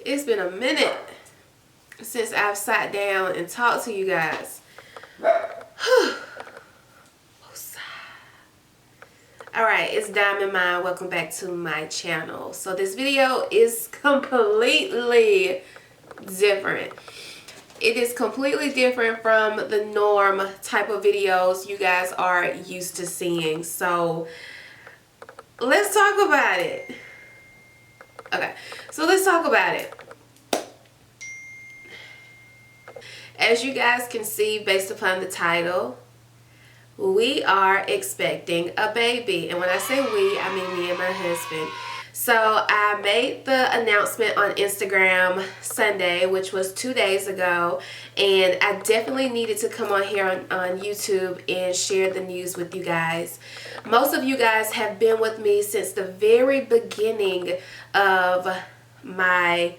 It's been a minute since I've sat down and talked to you guys. Alright, it's Diamond Mind. Welcome back to my channel. So this video is completely different. It is completely different from the norm type of videos you guys are used to seeing. So let's talk about it. Okay, so let's talk about it. As you guys can see based upon the title, we are expecting a baby. And when I say we, I mean me and my husband. So I made the announcement on Instagram Sunday, which was 2 days ago, and I definitely needed to come on here on YouTube and share the news with you guys. Most of you guys have been with me since the very beginning of my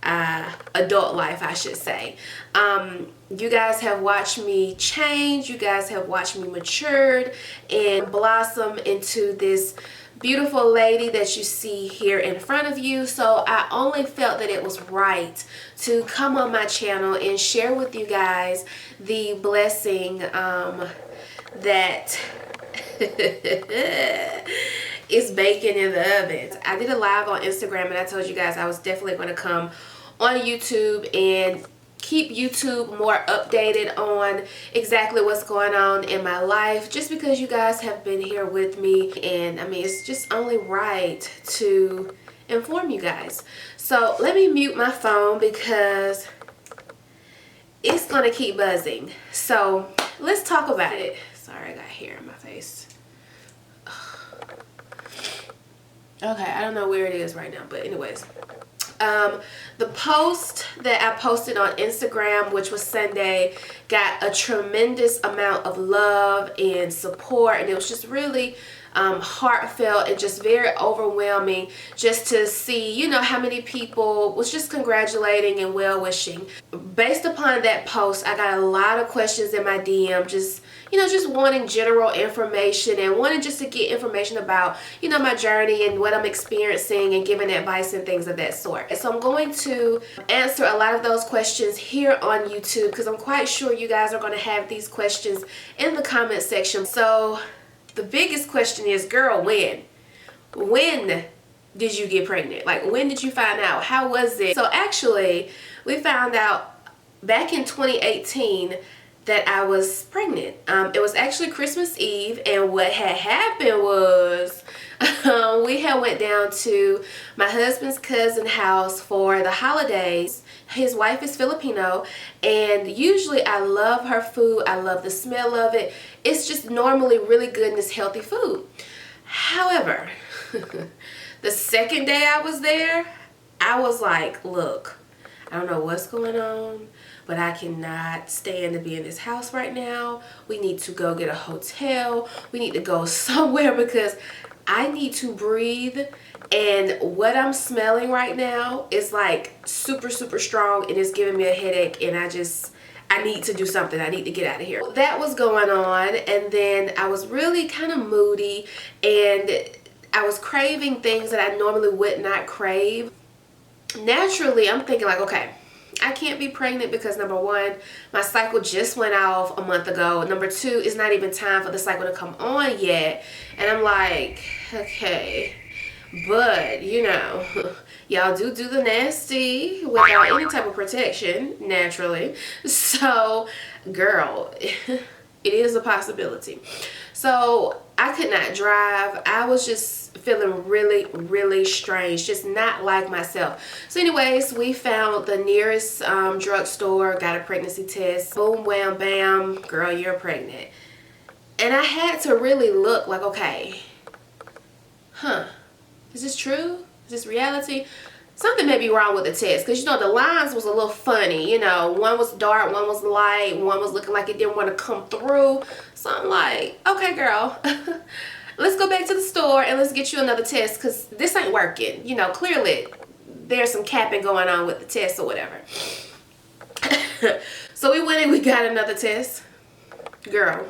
adult life, I should say. You guys have watched me change. You guys have watched me matured and blossom into this beautiful lady that you see here in front of you. So I only felt that it was right to come on my channel and share with you guys the blessing that is baking in the oven. I did a live on Instagram and I told you guys I was definitely going to come on YouTube and keep YouTube more updated on exactly what's going on in my life, just because you guys have been here with me, and I mean it's just only right to inform you guys. So let me mute my phone because it's gonna keep buzzing. So let's talk about it. Sorry, I got hair in my face. Okay, I don't know where it is right now, but anyways. The post that I posted on Instagram, which was Sunday, got a tremendous amount of love and support, and it was just really heartfelt and just very overwhelming just to see, you know, how many people was just congratulating and well-wishing. Based upon that post, I got a lot of questions in my DM, just, you know, just wanting general information and wanting just to get information about, you know, my journey and what I'm experiencing and giving advice and things of that sort. So I'm going to answer a lot of those questions here on YouTube because I'm quite sure you guys are going to have these questions in the comment section. So the biggest question is, girl, when did you get pregnant? Like, when did you find out? How was it? So actually, we found out back in 2018 that I was pregnant. It was actually Christmas Eve, and what had happened was we had went down to my husband's cousin's house for the holidays. His wife is Filipino, and usually I love her food. I love the smell of it. It's just normally really good and it's healthy food. However, the second day I was there, I was like, look, I don't know what's going on, but I cannot stand to be in this house right now. We need to go get a hotel. We need to go somewhere because I need to breathe. And what I'm smelling right now is like super, super strong, and it's giving me a headache, and I need to do something. I need to get out of here. That was going on, and then I was really kind of moody, and I was craving things that I normally would not crave. Naturally, I'm thinking like, okay, I can't be pregnant because number one, my cycle just went off a month ago. Number two, it's not even time for the cycle to come on yet. And I'm like, okay, but you know, y'all do the nasty without any type of protection, naturally. So, girl, it is a possibility. So I could not drive. I was just feeling really, really strange, just not like myself. So anyways, we found the nearest drugstore, got a pregnancy test. Boom, wham, bam, girl, you're pregnant. And I had to really look like, okay, is this true? Is this reality? Something may be wrong with the test, because you know the lines was a little funny. You know, one was dark, one was light, one was looking like it didn't want to come through. So I'm like, okay, girl, let's go back to the store and let's get you another test, because this ain't working. You know, clearly there's some capping going on with the test or whatever. So we went and we got another test. Girl,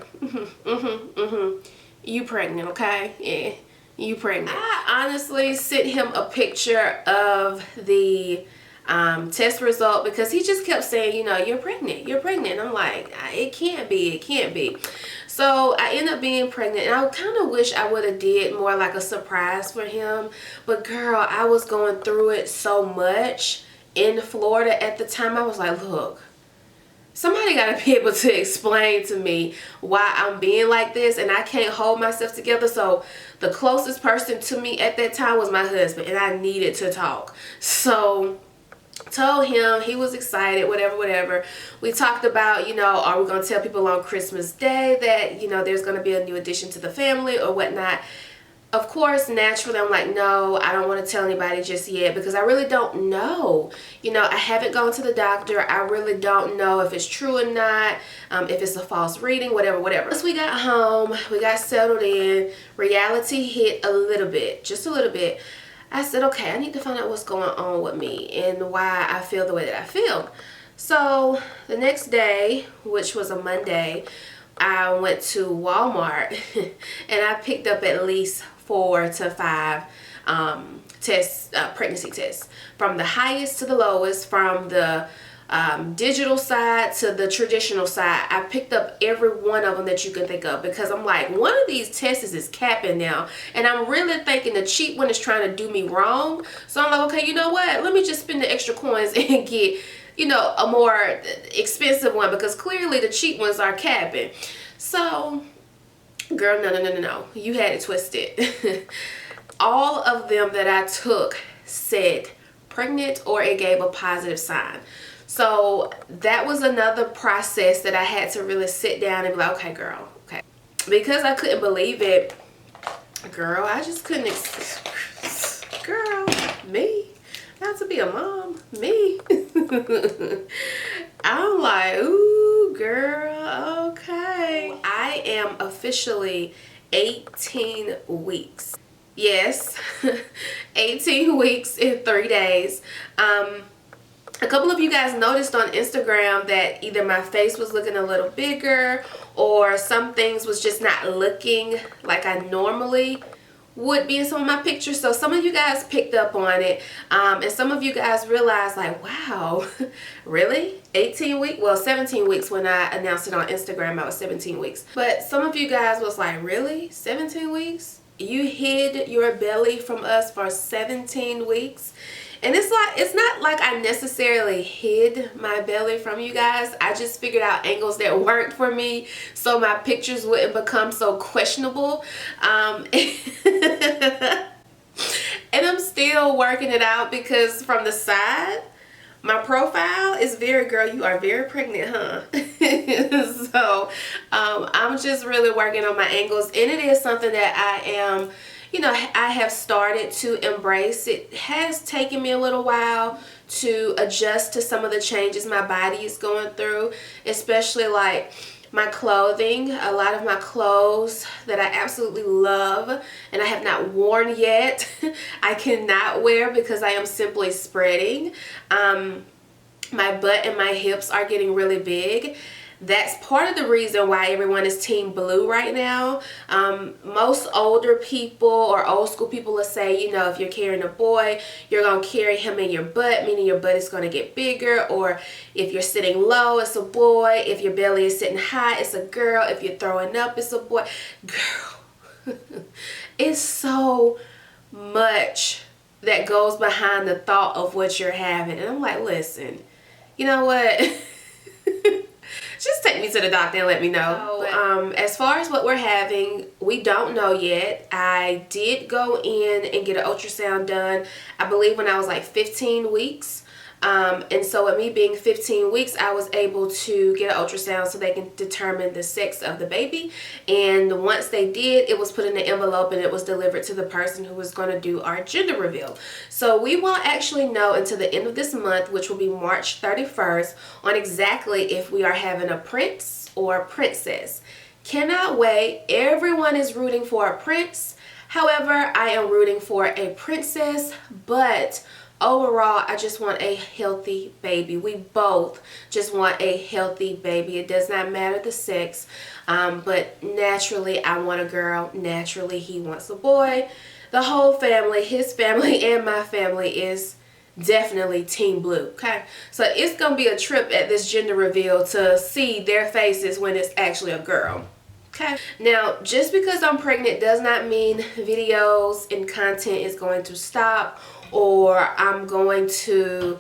you pregnant, okay? Yeah, you pregnant. I honestly sent him a picture of the test result, because he just kept saying, you know, you're pregnant, you're pregnant. I'm like, it can't be, it can't be. So I ended up being pregnant, and I kind of wish I would have did more like a surprise for him. But girl, I was going through it so much in Florida at the time. I was like, look, somebody got to be able to explain to me why I'm being like this, and I can't hold myself together. So the closest person to me at that time was my husband, and I needed to talk. So told him, he was excited, whatever. We talked about, you know, are we going to tell people on Christmas Day that, you know, there's going to be a new addition to the family or whatnot. Of course, naturally, I'm like, no, I don't want to tell anybody just yet, because I really don't know. You know, I haven't gone to the doctor. I really don't know if it's true or not, if it's a false reading, whatever. Once we got home, we got settled in, reality hit a little bit, just a little bit. I said, okay, I need to find out what's going on with me and why I feel the way that I feel. So the next day, which was a Monday, I went to Walmart and I picked up at least 4 to 5 pregnancy tests, from the highest to the lowest, from the digital side to the traditional side. I picked up every one of them that you can think of, because I'm like, one of these tests is capping now, and I'm really thinking the cheap one is trying to do me wrong. So I'm like, okay, you know what, let me just spend the extra coins and get, you know, a more expensive one, because clearly the cheap ones are capping. So girl, no, you had it twisted. All of them that I took said pregnant, or it gave a positive sign. So that was another process that I had to really sit down and be like, okay, girl, okay. Because I couldn't believe it, girl, I just couldn't, girl, me, not to be a mom, me. I'm like, ooh, girl, okay. I am officially 18 weeks. Yes, 18 weeks in 3 days. A couple of you guys noticed on Instagram that either my face was looking a little bigger, or some things was just not looking like I normally would be in some of my pictures. So some of you guys picked up on it, and some of you guys realized, like, wow, really? 18 weeks? Well, 17 weeks. When I announced it on Instagram, I was 17 weeks. But some of you guys was like, really? 17 weeks? You hid your belly from us for 17 weeks? And it's like, it's not like I necessarily hid my belly from you guys. I just figured out angles that worked for me so my pictures wouldn't become so questionable. And I'm still working it out, because from the side, my profile is very, girl, you are very pregnant, huh? So I'm just really working on my angles, and it is something that I am, you know, I have started to embrace. It has taken me a little while to adjust to some of the changes my body is going through, especially like my clothing. A lot of my clothes that I absolutely love and I have not worn yet, I cannot wear because I am simply spreading. My butt and my hips are getting really big. That's part of the reason why everyone is team blue right now. Most older people or old school people will say, you know, if you're carrying a boy, you're going to carry him in your butt, meaning your butt is going to get bigger. Or if you're sitting low, it's a boy. If your belly is sitting high, it's a girl. If you're throwing up, it's a boy. Girl, it's so much that goes behind the thought of what you're having. And I'm like, listen, you know what? Just take me to the doctor and let me know. So, as far as what we're having, we don't know yet. I did go in and get an ultrasound done, I believe when I was like 15 weeks. And so with me being 15 weeks, I was able to get an ultrasound so they can determine the sex of the baby. And once they did, it was put in an envelope and it was delivered to the person who was going to do our gender reveal. So we won't actually know until the end of this month, which will be March 31st, on exactly if we are having a prince or a princess. Cannot wait. Everyone is rooting for a prince. However, I am rooting for a princess, but overall, I just want a healthy baby. We both just want a healthy baby. It does not matter the sex, but naturally, I want a girl. Naturally, he wants a boy. The whole family, his family and my family, is definitely team blue. Okay, so it's gonna be a trip at this gender reveal to see their faces when it's actually a girl. Okay, now just because I'm pregnant does not mean videos and content is going to stop, or I'm going to,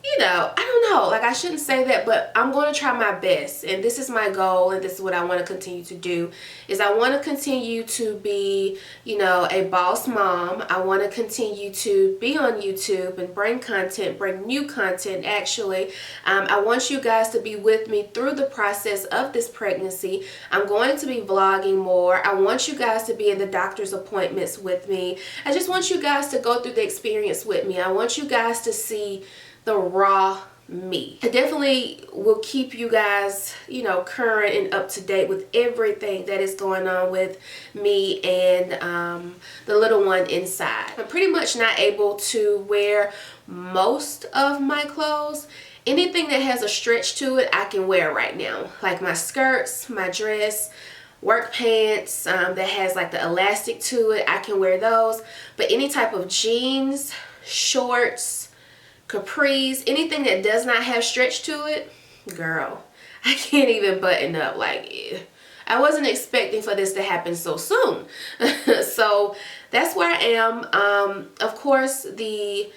you know, I don't know, like I shouldn't say that, but I'm going to try my best, and this is my goal, and this is what I want to continue to do, is I want to continue to be, you know, a boss mom. I want to continue to be on YouTube and bring content, bring new content actually. I want you guys to be with me through the process of this pregnancy. I'm going to be vlogging more. I want you guys to be in the doctor's appointments with me. I just want you guys to go through the experience with me. I want you guys to see the raw me. I definitely will keep you guys, you know, current and up to date with everything that is going on with me and the little one inside. I'm pretty much not able to wear most of my clothes. Anything that has a stretch to it, I can wear right now. Like my skirts, my dress, work pants that has like the elastic to it, I can wear those. But any type of jeans, shorts, capris, anything that does not have stretch to it, girl, I can't even button up. Like, I wasn't expecting for this to happen so soon. So that's where I am. Of course, the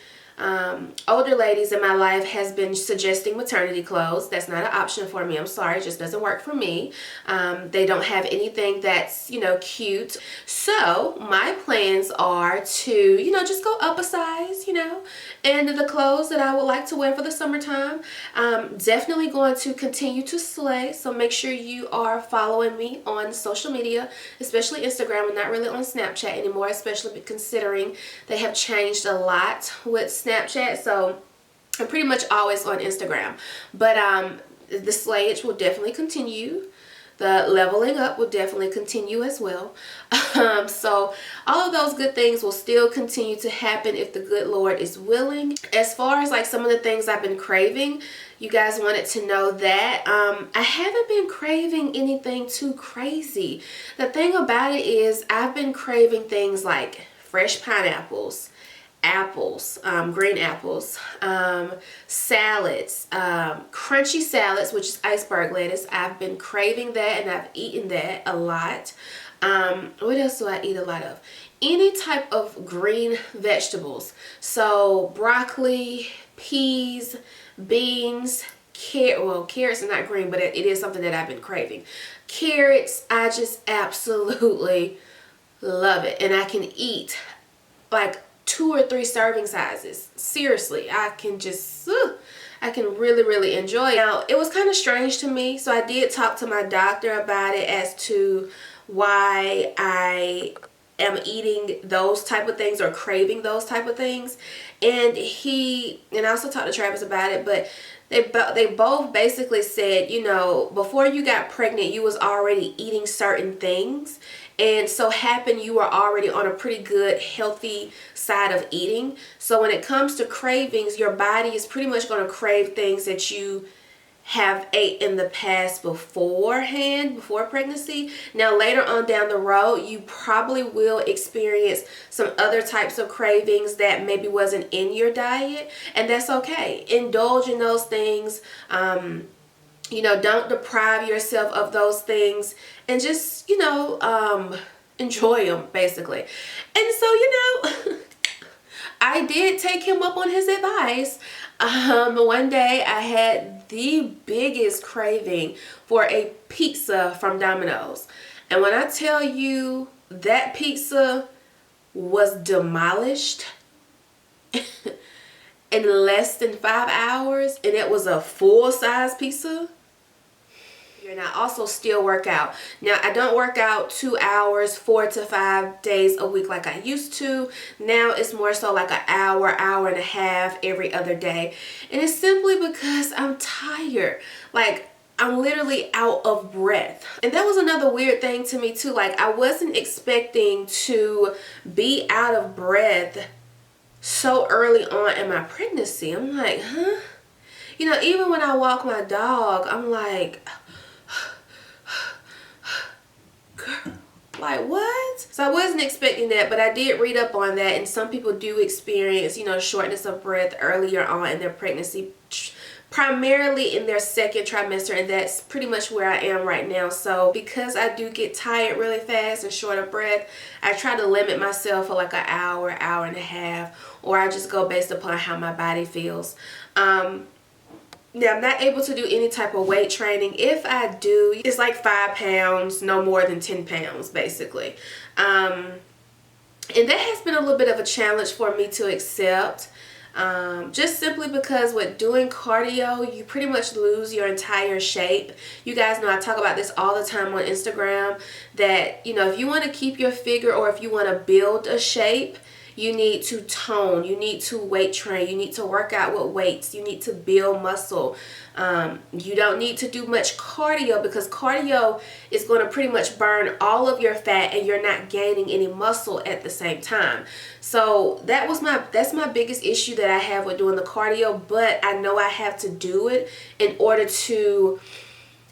older ladies in my life has been suggesting maternity clothes. That's not an option for me. I'm sorry, it just doesn't work for me. They don't have anything that's, you know, cute. So my plans are to, you know, just go up a size, you know, and the clothes that I would like to wear for the summertime. Definitely going to continue to slay. So make sure you are following me on social media, especially Instagram. I'm not really on Snapchat anymore, especially considering they have changed a lot with Snapchat. So I'm pretty much always on Instagram. But the slayage will definitely continue. The leveling up will definitely continue as well. So all of those good things will still continue to happen if the good Lord is willing. As far as like some of the things I've been craving, you guys wanted to know that. I haven't been craving anything too crazy. The thing about it is I've been craving things like fresh pineapples, apples, green apples, salads, crunchy salads, which is iceberg lettuce. I've been craving that and I've eaten that a lot. What else do I eat a lot of? Any type of green vegetables. So broccoli, peas, beans, carrots are not green, but it is something that I've been craving. Carrots, I just absolutely love it. And I can eat like 2 or 3 serving sizes. Seriously, I can just, I can really enjoy it. Now, it was kind of strange to me, so I did talk to my doctor about it as to why I am eating those type of things or craving those type of things. And I also talked to Travis about it, but they both basically said, you know, before you got pregnant, you was already eating certain things. And so happened you were already on a pretty good, healthy side of eating. So when it comes to cravings, your body is pretty much going to crave things that you have ate in the past beforehand, before pregnancy. Now later on down the road, you probably will experience some other types of cravings that maybe wasn't in your diet, and that's okay. Indulge in those things. You know, don't deprive yourself of those things, and just, you know, enjoy them basically. And so, you know, I did take him up on his advice. One day I had the biggest craving for a pizza from Domino's. And when I tell you that pizza was demolished in less than 5 hours, and it was a full-size pizza. And I also still work out. Now, I don't work out 2 hours, 4 to 5 days a week like I used to. Now it's more so like an hour, hour and a half every other day. And it's simply because I'm tired. Like, I'm literally out of breath. And that was another weird thing to me too. Like, I wasn't expecting to be out of breath so early on in my pregnancy. I'm like, huh? You know, even when I walk my dog, I'm like, girl, like what? So I wasn't expecting that, but I did read up on that, and some people do experience, you know, shortness of breath earlier on in their pregnancy, primarily in their second trimester, and that's pretty much where I am right now. So because I do get tired really fast and short of breath, I try to limit myself for like an hour, hour and a half, or I just go based upon how my body feels. Now, I'm not able to do any type of weight training. If I do, it's like 5 pounds, no more than 10 pounds, basically. And that has been a little bit of a challenge for me to accept. Just simply because with doing cardio, you pretty much lose your entire shape. You guys know I talk about this all the time on Instagram, that, you know, if you want to keep your figure or if you want to build a shape, you need to tone, you need to weight train, you need to work out with weights, you need to build muscle. You don't need to do much cardio, because cardio is going to pretty much burn all of your fat and you're not gaining any muscle at the same time. So that's my biggest issue that I have with doing the cardio, but I know I have to do it in order to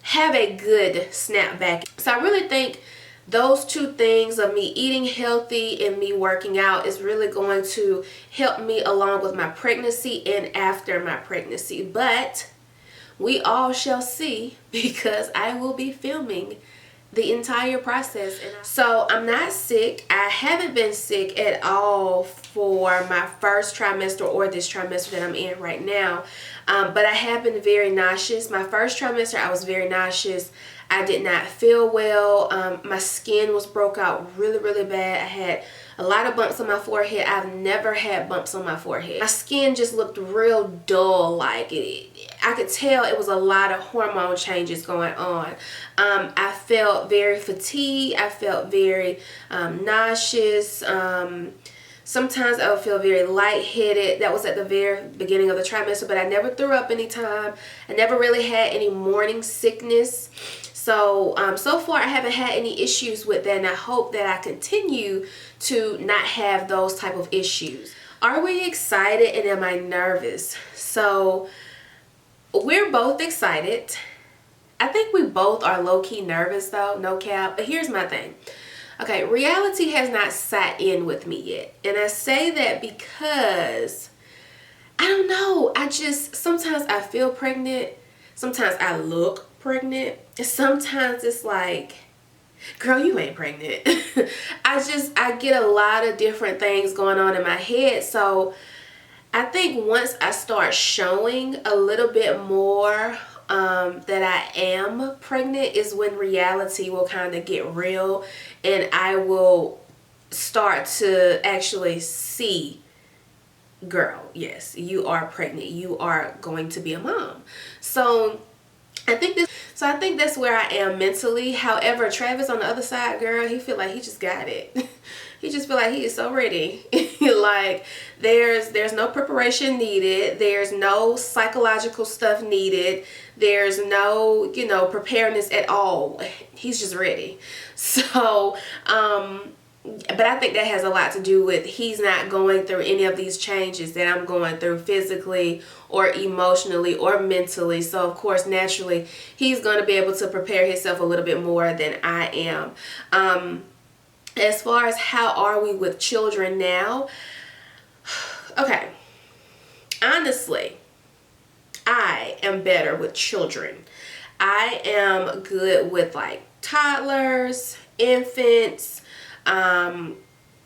have a good snapback. So I really think those two things of me eating healthy and me working out is really going to help me along with my pregnancy and after my pregnancy. But we all shall see, because I will be filming the entire process. So I'm not sick. I haven't been sick at all for my first trimester or this trimester that I'm in right now. But I have been very nauseous. My first trimester, I was very nauseous. I did not feel well. My skin was broke out really, really bad. I had a lot of bumps on my forehead. I've never had bumps on my forehead. My skin just looked real dull, like I could tell it was a lot of hormone changes going on. I felt very fatigued. I felt very nauseous. Sometimes I would feel very lightheaded. That was at the very beginning of the trimester, but I never threw up anytime. I never really had any morning sickness. So, so far I haven't had any issues with that, and I hope that I continue to not have those type of issues. Are we excited and am I nervous? So, we're both excited. I think we both are low-key nervous though, no cap. But here's my thing. Okay, reality has not sat in with me yet. And I say that because, I don't know, sometimes I feel pregnant. Sometimes I look pregnant. And sometimes it's like, girl, you ain't pregnant. I get a lot of different things going on in my head. So I think once I start showing a little bit more that I am pregnant is when reality will kind of get real, and I will start to actually see, girl, yes, you are pregnant. You are going to be a mom. So I think that's where I am mentally. However, Travis on the other side, girl, he feel like he just got it. He just feel like he is so ready. Like there's no preparation needed. There's no psychological stuff needed. There's no, you know, preparedness at all. He's just ready. So, but I think that has a lot to do with he's not going through any of these changes that I'm going through physically or emotionally or mentally. So of course, naturally, he's going to be able to prepare himself a little bit more than I am. As far as how are we with children now? Okay. Honestly, I am better with children. I am good with like toddlers, infants,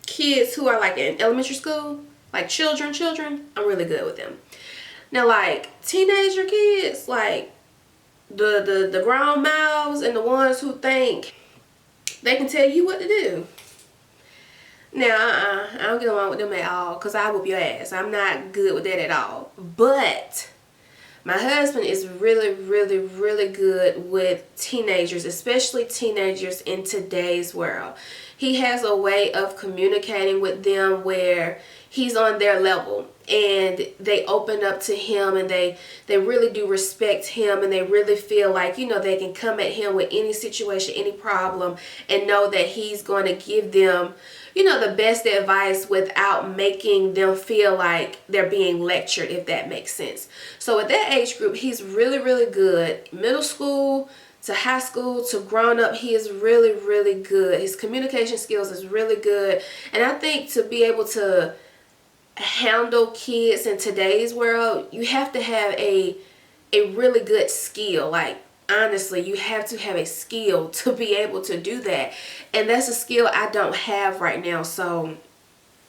kids who are like in elementary school, like children, I'm really good with them. Now like teenager kids, like the grown mouths and the ones who think they can tell you what to do. Now, I don't get along with them at all, because I whoop your ass. I'm not good with that at all. But my husband is really, really, really good with teenagers, especially teenagers in today's world. He has a way of communicating with them where he's on their level, and they open up to him, and they really do respect him, and they really feel like, you know, they can come at him with any situation, any problem, and know that he's going to give them, you know, the best advice without making them feel like they're being lectured, if that makes sense. So with that age group, he's really, really good. Middle school to high school to grown up, he is really, really good. His communication skills is really good. And I think to be able to handle kids in today's world, you have to have a really good skill. Like, honestly, you have to have a skill to be able to do that. And that's a skill I don't have right now. So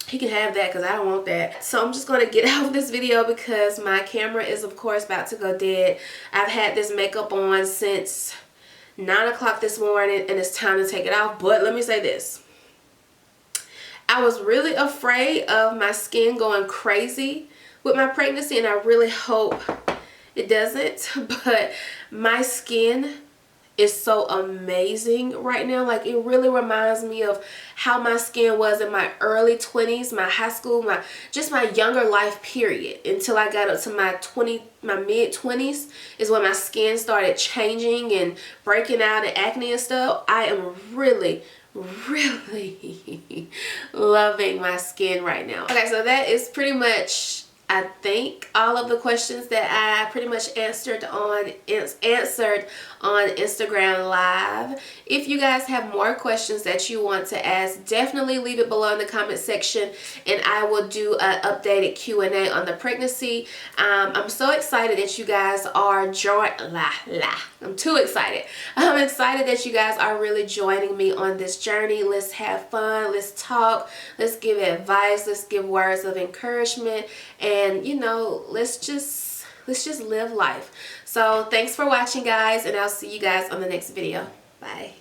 he can have that because I don't want that. So I'm just going to get out of this video because my camera is, of course, about to go dead. I've had this makeup on since 9 o'clock this morning and it's time to take it off. But let me say this. I was really afraid of my skin going crazy with my pregnancy, and I really hope it doesn't. But my skin is so amazing right now. Like, it really reminds me of how my skin was in my early 20s, my high school, my younger life period, until I got up to my mid 20s is when my skin started changing and breaking out and acne and stuff. I am really loving my skin right now. Okay, so that is pretty much, I think, all of the questions that I pretty much answered on Instagram Live. If you guys have more questions that you want to ask, definitely leave it below in the comment section and I will do an updated Q&A on the pregnancy. I'm so excited that you guys are I'm too excited. I'm excited that you guys are really joining me on this journey. Let's have fun. Let's talk. Let's give advice. Let's give words of encouragement. And, you know, let's just live life. So thanks for watching, guys, and I'll see you guys on the next video. Bye.